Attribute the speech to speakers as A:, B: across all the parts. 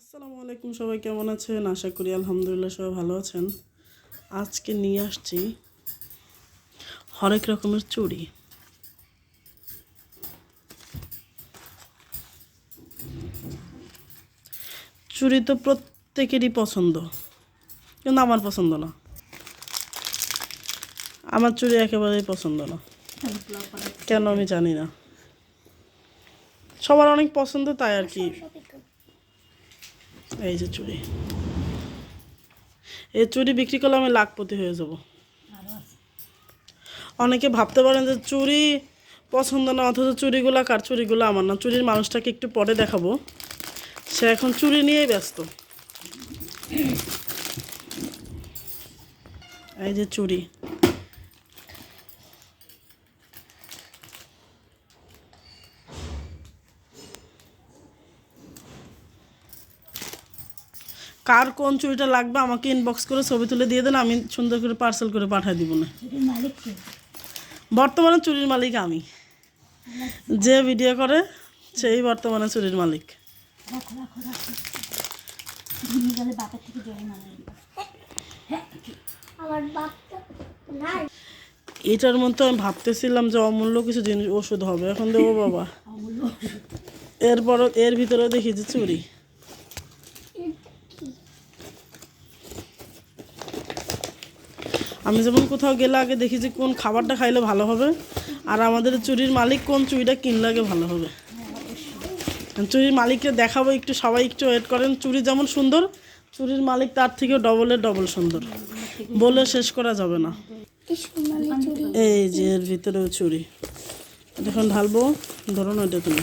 A: আসসালামু আলাইকুম, সবাই কেমন আছেন? আশা করি আলহামদুলিল্লাহ সবাই ভালো আছেন। আজকে নিয়ে আসছি হরেক রকমের চুড়ি। চুড়ি তো প্রত্যেকেরই পছন্দ, কিন্তু আমার পছন্দ না। আমার চুড়ি একেবারেই পছন্দ না, কেন আমি জানি না। সবার অনেক পছন্দ, তাই আর কি। এই যে চুড়ি, এই চুড়ি বিক্রি করলে আমি লাখপতি হয়ে যাব। অনেকে ভাবতে পারেন যে চুড়ি পছন্দ না, অথচ চুড়িগুলো কার? চুড়িগুলো আমার না। চুড়ির মানুষটাকে একটু পরে দেখাবো, সে এখন চুড়ি নিয়েই ব্যস্ত। এই যে চুড়ি, কার কোন চুড়িটা লাগবে আমাকে ইনবক্স করে ছবি তুলে দিয়ে দেন, আমি সুন্দর করে পার্সেল করে পাঠিয়ে দিব। না, বর্তমানে চুরির মালিক আমি। যে ভিডিও করে সেই বর্তমানে চুরির মালিক। এটার মধ্যে আমি ভাবতেছিলাম যে অমূল্য কিছু জিনিস ওষুধ হবে, এখন দেবো বাবা। এর ভিতরে দেখি যে চুরি। আমি যেমন কোথাও গেলে আগে দেখি যে কোন খাবারটা খাইলে ভালো হবে, আর আমাদের চুরির মালিক কোন চুড়িটা কিনলে আগে ভালো হবে। চুরির মালিককে দেখাবো, একটু সবাই একটু ওয়েট করেন। চুড়ি যেমন সুন্দর, চুরির মালিক তার থেকে ডবল সুন্দর, বলে শেষ করা যাবে না। এই যে এর ভিতরেও চুড়ি, এখন ঢালবো। ধরুন ওইটা তুমি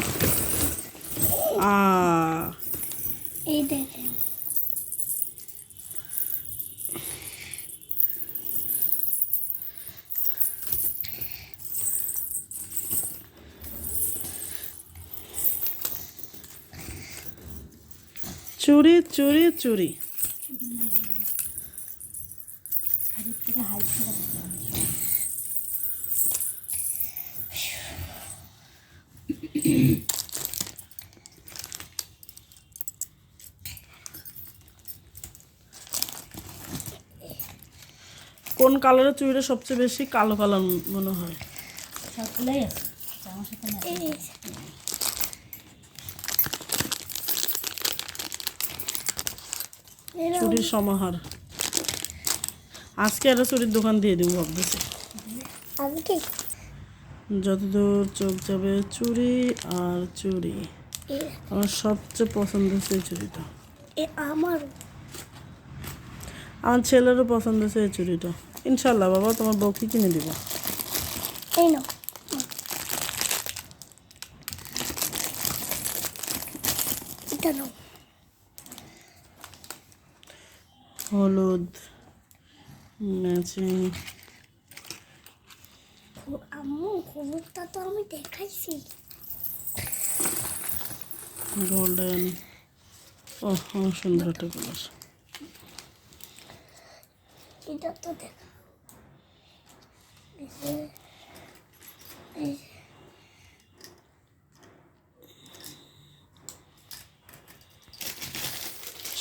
B: এই দেখেন,
A: চুরি চুরি চুরি। কোন কালারের চুড়িটা সবচেয়ে বেশি কালো কালার মনে হয়? চুড়ির সমাহার। আজকে একটা চুড়ির দোকান দিয়ে দিব ভাবতেছি। যতদূর চোখ যাবে চুড়ি আর চুড়ি। আমার সবচেয়ে পছন্দ হচ্ছে এই চুড়িটা। আমার ছেলেরও পছন্দ হচ্ছে এই চুড়িটা। ইনশাল্লাহ বাবা, তোমার বউকে কিনে দিব।
B: এই নাও, এটা নাও।
A: হলুদ ম্যাচিং।
B: আম্মু, হলুদটা তো আমি দেখাইছি।
A: গোল্ডেন। ও সুন্দর একটা কালার।
B: এটা তো দেখা,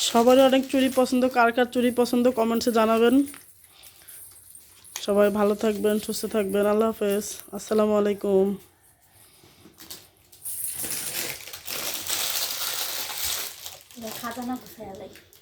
A: সবারই অনেক চুড়ি পছন্দ। কার কার চুড়ি পছন্দ কমেন্টসে জানাবেন। সবাই ভালো থাকবেন, সুস্থ থাকবেন। আল্লাহ হাফেজ, আসসালামু আলাইকুম।
B: খাজানা কোথায়?